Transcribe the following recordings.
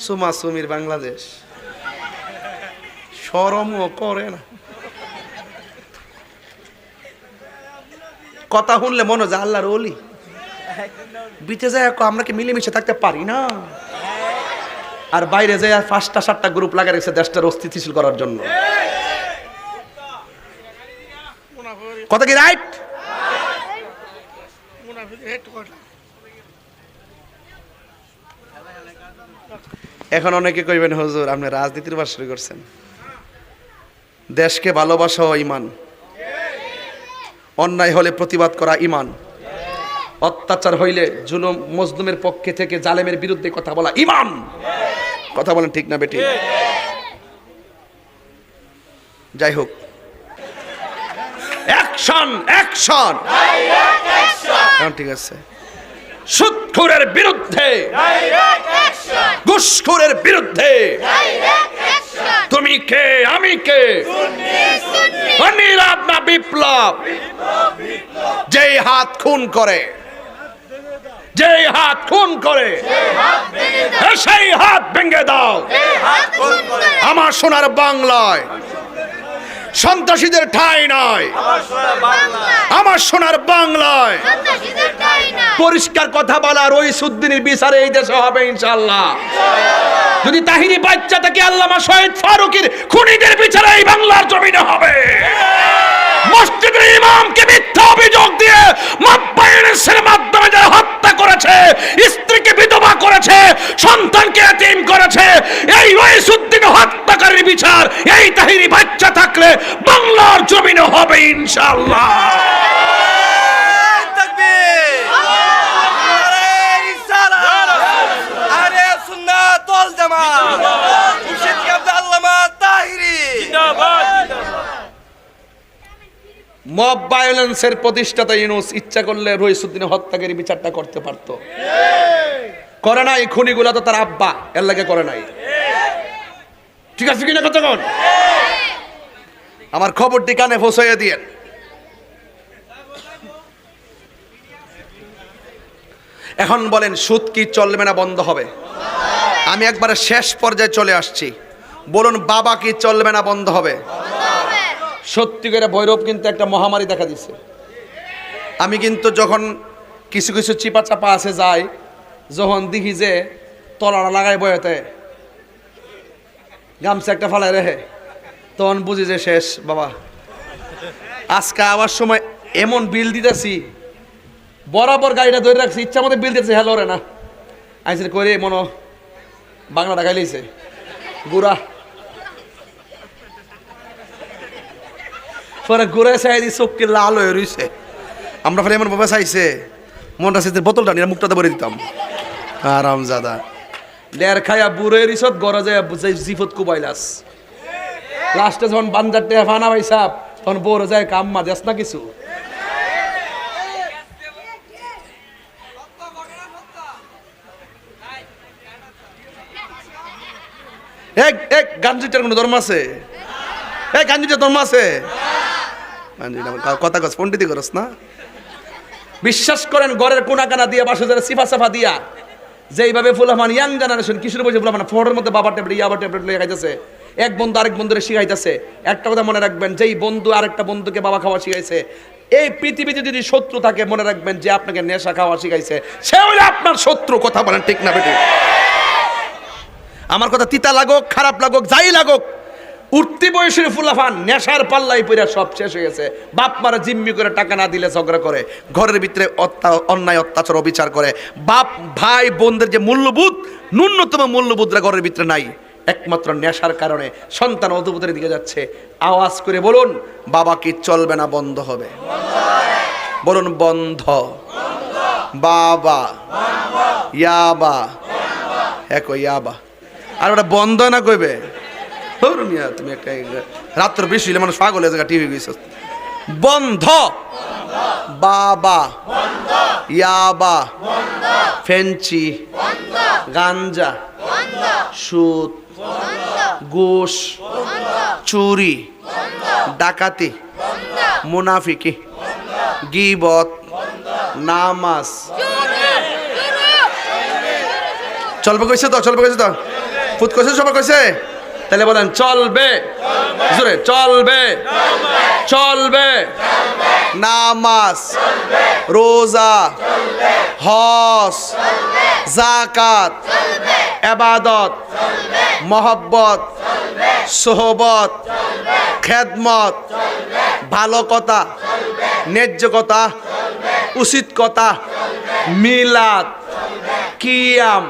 সুমাসুমির বাংলাদেশ, শরমও করে না। কথা শুনলে মনে হয় আল্লাহর ওলি, বিটে যায় আমরা কি মিলেমিশে থাকতে পারি না? আর বাইরে যায় 5টা 7টা গ্রুপ লাগা রেখেছে দেশটার অস্থিতিশীল করার জন্য। কথা কি রাইট? এখন অনেকে কইবেন হুজুর আপনি রাজনীতির বাস শুরু করছেন। দেশকে ভালোবাসা ঈমান, অন্যায় হলে প্রতিবাদ করা ঈমান, অত্যাচার হইলে জুলুম মজলুমের পক্ষে থেকে জালেমের বিরুদ্ধে কথা বলা ঈমান। কথা বলেন ঠিক না বেটি? যাই হোক, অ্যাকশন অ্যাকশন, ঠিক আছে। সুদখোরের বিরুদ্ধে, ঘুষখোরের বিরুদ্ধে তুমি কে আমি কে, নীরব না বিপ্লব? যেই হাত খুন করে, যেই হাত খুন করে সেই হাত ভেঙে দাও। আমার সোনার বাংলায় সন্ত্রাসীদের ঠাঁই নয়, আমার সোনার বাংলায় পরিষ্কার কথা বলা রইসুদ্দিনের বিচারে এই দেশে হবে ইনশাআল্লাহ। যদি তাহিরি বাচ্চা থেকে আল্লামা শহীদ ফারুকীর খুনিদের বিচারে এই বাংলার জমিনে হবে। মসজিদের ইমামকে মিথ্যা অভিযোগ দিয়ে মাব্বাইনের মাধ্যমে যারা হত্যা করেছে, স্ত্রীকে বিধবা করেছে, সন্তানকে এতিম করেছে, এই রইসুদ্দিন হত্যাকারীর বিচার এই তাহিরি বাচ্চা থাকলে বাংলার জমিনে হবে ইনশাআল্লাহ। মব ভায়োলেন্সের প্রতিষ্ঠাতা ইউনূস ইচ্ছা করলে রইসুদ্দিনের হত্যাকারী বিচারটা করতে পারত, করে নাই। খুনিগুলা তো তার আব্বা, এর লাগে করে নাই। ঠিক আছে কিনা কথা কোন? আমার খবরটি কানে পৌঁছাইয়া দিয়ে। এখন বলেন সুদ কি চলবে না বন্ধ হবে? আমি একবারে শেষ পর্যায়ে চলে আসছি। বলুন বাবা কি চলবে না বন্ধ হবে? সত্যি করে ভৈরব কিন্তু একটা মহামারী দেখা দিচ্ছে। আমি কিন্তু যখন কিছু কিছু চিপা চাপা আছে যাই, যখন দেখি যে তলাটা লাগাই বয়েতে গামছা একটা ফালাই রেখে, তখন বুঝি যে শেষ বাবা। আজকে আবার সময় এমন বিল দিতেছি, বরাবর গাড়িটা ধরে রাখছি, ইচ্ছা মতো বিল দিতেছি, হ্যালো রে না আইসে করে মনো বাংলাটা গাইলেছে গুড়া। পরে ঘুরে চাই দি চোখকে লাল হয়ে রয়েছে। আমরা ফলে এমন ভাবে চাইছে মনটা চাইছে বোতলটা নিয়ে মুখটাতে ভরে দিতাম। আরাম জাদা লের খাইয়া বুড়ে রিসত গড়া যায় জিফত কুবাইলাস। লাস্টে যখন বান্দার টেহা ফানা ভাই সাপ, তখন বড় যায় কাম্মা দেশ না কিছু। এক গাঞ্জিটার কোনো ধর্ম আছে? এই গাঞ্জিটার ধর্ম আছে? কথা কস পন্ডিতি করস না। বিশ্বাস করেন ঘরের কোনা কানা দিয়া বাসা যারা সিফা সাফা দিয়া যেইভাবে ফুলামান ইয়াং জেনারেশন কিশোর বয়সে ফুলামান ফোনের মধ্যে বাবার ট্যাবলেট ইয়াবার ট্যাবলেট লইয়া খাইতেছে, এক বন্ধু আরেক বন্ধুরে শিখাইতেছে। একটা কথা মনে রাখবেন, যেই বন্ধু আরেকটা বন্ধুকে বাবা খাওয়া শিখাইছে, এই পৃথিবীতে যদি শত্রু থাকে মনে রাখবেন যে আপনাকে নেশা খাওয়া শিখাইছে সে হলো আপনার শত্রু। কথা বলেন ঠিক না বেটি? আমার কথা তিতা লাগুক খারাপ লাগুক যাই লাগুক, উঠতি বয়সের ফুলাফান নেশার পাল্লাই পইরা সব শেষ হয়ে গেছে। বাপ মারা জিম্মি করে টাকা না দিলে ঝগড়া করে, ঘরের ভিতরে অন্যায় অত্যাচার অবিচার করে। বাপ ভাই বোনদের যে মূল্যবোধ, ন্যূনতম মূল্যবোধরা ঘরের ভিতরে নাই, একমাত্র নেশার কারণে সন্তান অধঃপতনের দিকে যাচ্ছে। আওয়াজ করে বলুন বাবা কি চলবে না বন্ধ হবে? বলুন বন্ধ। বাবা ইয়াবা, এক ইয়াবা। আর ওটা বন্ধ না কইবে? তুমি একটা রাত্র বেশি হইলে মানুষ পাগল হয়ে টিভি গেছে। বন্ধ। বাবা ইয়াবা, ফেঞ্চি, গাঞ্জা, সুদ, ঘুষ, চুরি, ডাকাতি, মুনাফিকি, গীবত, নামাজ। চলবে কইছে তো? চলবে কইছে তো? ফুত কইছে সবাই কইছে তাহলে বলেন চলবে জোরে চলবে চলবে নামাজ রোজা হজ যাকাত ইবাদত মহব্বত সোহবত খেদমত ভালো কথা ন্যায্য কথা উচিত কথা মিলাদ কিয়াম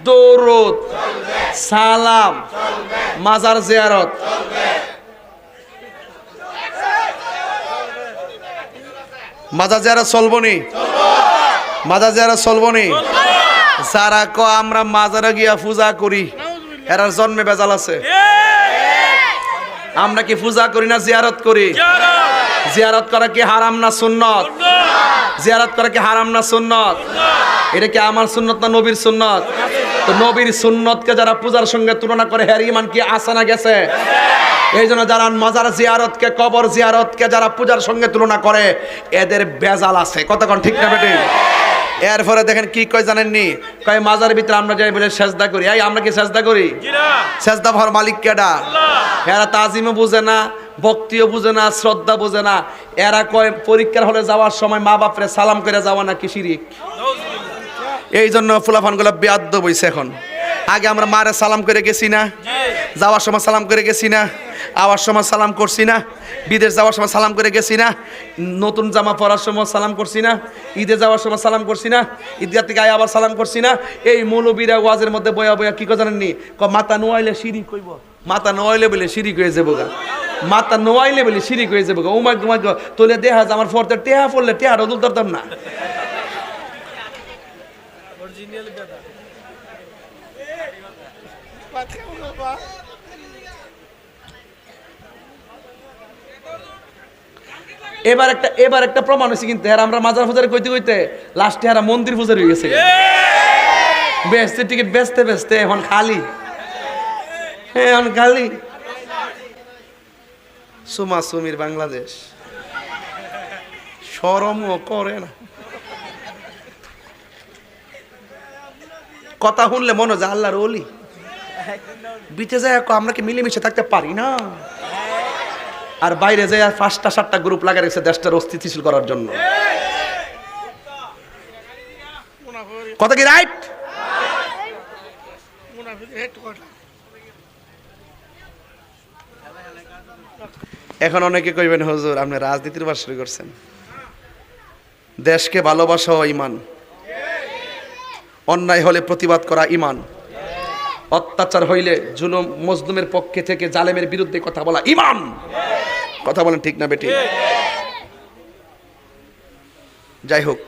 দরুদ সালাম মাজার জিয়ারত মাজার জিয়ারত চলবনি মাজার জিয়ারত চলবনি যারা ক আমরা মাজারে গিয়া পূজা করি এরার জন্মে বেজাল আছে আমরা কি পূজা করি না জিয়ারত করি জিয়ারত করা কি হারাম না সুন্নত জিয়ারত করা কি হারাম না সুন্নত এটা কি আমার সুন্নত না নবীর সুন্নত তো নবীর সুন্নতকে যারা পূজার সঙ্গে তুলনা করে হের ঈমান কি আছে না গেছে এই জন্য যারা মাজার জিয়ারতকে কবর জিয়ারতকে যারা পূজার সঙ্গে তুলনা করে এদের বেজাল আছে কতক্ষণ ঠিক না বেটি এরপরে দেখেন কি কয় জানেননি কয় মাজার ভিতরে আমরা যাই বলে সেজদা করি এই আমরা কি সেজদা করি সেজদা ভর মালিক কেডা এরা তাজিমও বুঝে না ভক্তিও বুঝে না শ্রদ্ধা বুঝে না এরা কয় পরীক্ষার হলে যাওয়ার সময় মা বাপরে সালাম করে যাওয়া নাকি শিরিক এই জন্য ফুলাফানগুলো বেয়াদ্দ বইছে এখন আগে আমরা মারে সালাম করে গেছি না যাওয়ার সময় সালাম করে গেছি না আওয়ার সময় সালাম করছি না বিদেশ যাওয়ার সময় সালাম করে গেছি না নতুন জামা পরার সময় সালাম করছি না ঈদে যাওয়ার সময় সালাম করছি না ঈদগাহ থেকে আবার সালাম করছি না এই মৌলবীরা ওয়াজের মধ্যে বয়া বয়া কি জানেননি মাথা নোয়াইলে শিরিক কইব মাথা নোয়াইলে বলে শিরিক হয়ে যাবো গা মাথা নোয়াইলে বলে শিরিক হয়ে যাবো গা উমাক উমাক তোলে দেখা আমার ফরতে টেহা পড়লে টেহা রদুল ধরতাম না এবার একটা প্রমাণ হয়েছে কিন্তু আমরা মাজার পূজারে কইতে কইতে লাস্টে এরা মন্দির পূজার হয়ে গেছে বেচতে টিকিট বেচতে বেচতে এখন খালি এখন খালি সুমা সুমির বাংলাদেশ শরমও করে না কথা শুনলে মনে হয় আল্লাহর ওলি বিটে যায় আমরা কি মিলেমিশে থাকতে পারি না আর বাইরে যায় 5টা 7টা গ্রুপ লাগা রেখেছে দেশটার অস্থিতিশীল করার জন্য কথা কি রাইট এখন অনেকে কইবেন হুজুর আপনি রাজনীতির বাস শুরু করছেন দেশকে ভালোবাসা ঈমান অন্যায় হলে প্রতিবাদ করা ঈমান অত্যাচার হইলে জুলুম মজলুমের পক্ষে থেকে জালেমের বিরুদ্ধে কথা বলা ঈমান কথা বলেন ঠিক না বেটি যাই হোক